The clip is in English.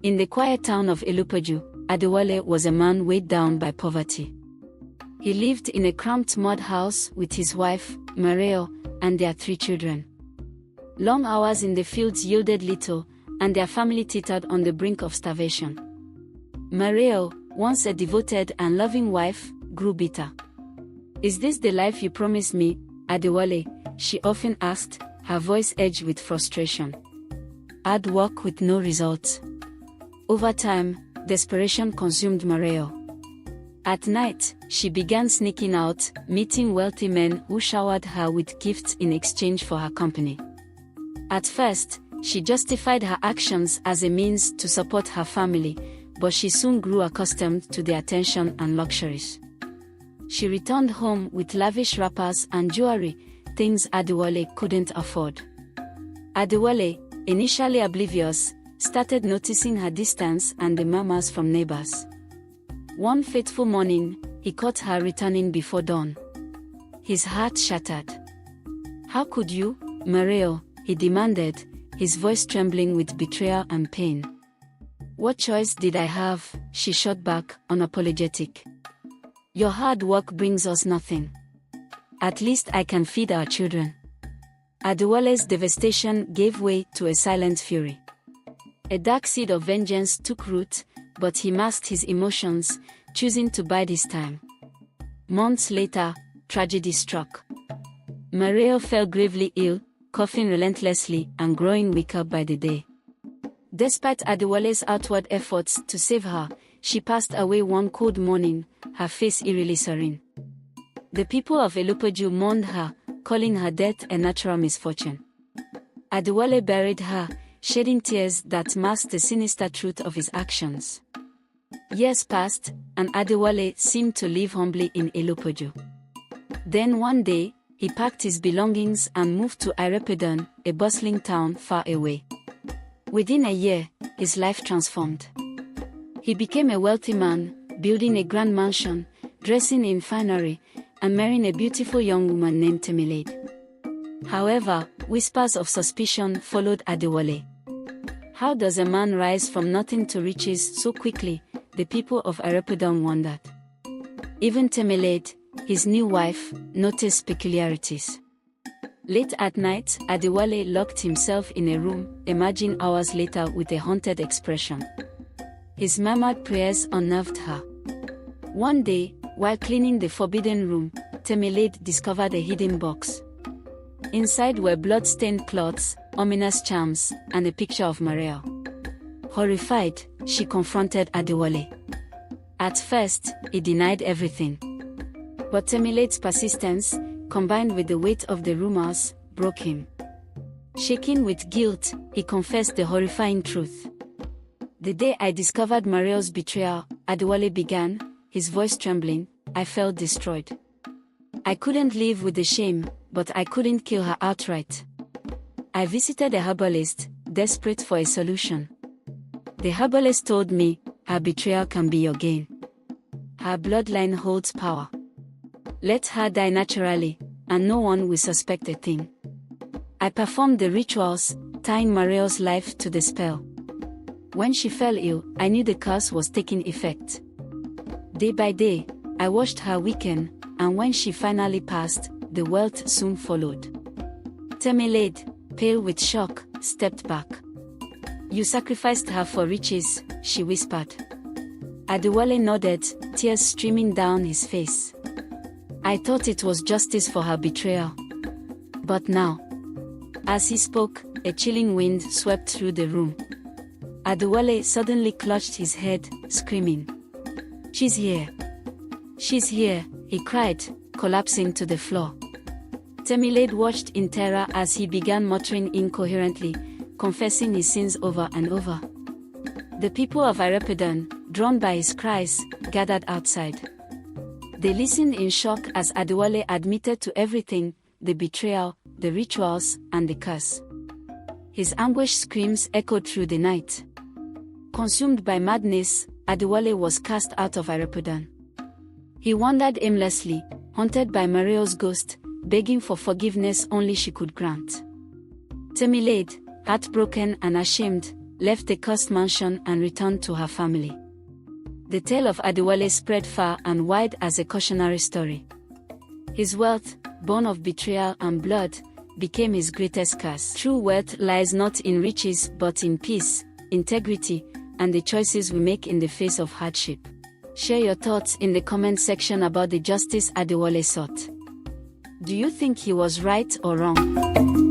In the quiet town of Elupeju, Adewale was a man weighed down by poverty. He lived in a cramped mud house with his wife, Mareo, and their 3 children. Long hours in the fields yielded little, and their family teetered on the brink of starvation. Mareo, once a devoted and loving wife, grew bitter. "Is this the life you promised me, Adewale?" she often asked, her voice edged with frustration. Hard work with no results. Over time, desperation consumed Mareo. At night, she began sneaking out, meeting wealthy men who showered her with gifts in exchange for her company. At first, she justified her actions as a means to support her family, but she soon grew accustomed to the attention and luxuries. She returned home with lavish wrappers and jewelry, things Adewale couldn't afford. Adewale, initially oblivious, started noticing her distance and the murmurs from neighbors. One fateful morning, he caught her returning before dawn. His heart shattered. "How could you, Mareo?" he demanded, his voice trembling with betrayal and pain. "What choice did I have?" she shot back, unapologetic. "Your hard work brings us nothing. At least I can feed our children." Adewale's devastation gave way to a silent fury. A dark seed of vengeance took root, but he masked his emotions, choosing to bide his time. Months later, tragedy struck. Mareo fell gravely ill, coughing relentlessly and growing weaker by the day. Despite Adewale's outward efforts to save her, she passed away one cold morning, her face eerily serene. The people of Elupeju mourned her, calling her death a natural misfortune. Adewale buried her, shedding tears that masked the sinister truth of his actions. Years passed, and Adewale seemed to live humbly in Elupeju. Then one day, he packed his belongings and moved to Irepedan, a bustling town far away. Within a year, his life transformed. He became a wealthy man, building a grand mansion, dressing in finery, and marrying a beautiful young woman named Temilade. However, whispers of suspicion followed Adewale. How does a man rise from nothing to riches so quickly? The people of Irepedan wondered. Even Temilade, his new wife, noticed peculiarities. Late at night, Adewale locked himself in a room, emerging hours later with a haunted expression. His murmured prayers unnerved her. One day, while cleaning the forbidden room, Temilade discovered a hidden box. Inside were blood-stained cloths, ominous charms, and a picture of Mareo. Horrified, she confronted Adewale. At first, he denied everything. But Temilade's persistence, combined with the weight of the rumors, broke him. Shaking with guilt, he confessed the horrifying truth. "The day I discovered Mareo's betrayal," Adewale began, his voice trembling, "I felt destroyed. I couldn't live with the shame, but I couldn't kill her outright. I visited a herbalist, desperate for a solution. The herbalist told me, her betrayal can be your gain. Her bloodline holds power. Let her die naturally, and no one will suspect a thing. I performed the rituals, tying Mareo's life to the spell. When she fell ill, I knew the curse was taking effect. Day by day, I watched her weaken, and when she finally passed, the wealth soon followed." Temilade, pale with shock, stepped back. "You sacrificed her for riches," she whispered. Adewale nodded, tears streaming down his face. "I thought it was justice for her betrayal. But now..." As he spoke, a chilling wind swept through the room. Adewale suddenly clutched his head, screaming. "She's here! She's here!" he cried, collapsing to the floor. Temilade watched in terror as he began muttering incoherently, confessing his sins over and over. The people of Irepedan, drawn by his cries, gathered outside. They listened in shock as Adewale admitted to everything, the betrayal, the rituals, and the curse. His anguished screams echoed through the night. Consumed by madness, Adewale was cast out of Irepedan. He wandered aimlessly, haunted by Mareo's ghost, begging for forgiveness only she could grant. Temilade, heartbroken and ashamed, left a cursed mansion and returned to her family. The tale of Adewale spread far and wide as a cautionary story. His wealth, born of betrayal and blood, became his greatest curse. True wealth lies not in riches but in peace, integrity, and the choices we make in the face of hardship. Share your thoughts in the comment section about the justice Adewale sought. Do you think he was right or wrong?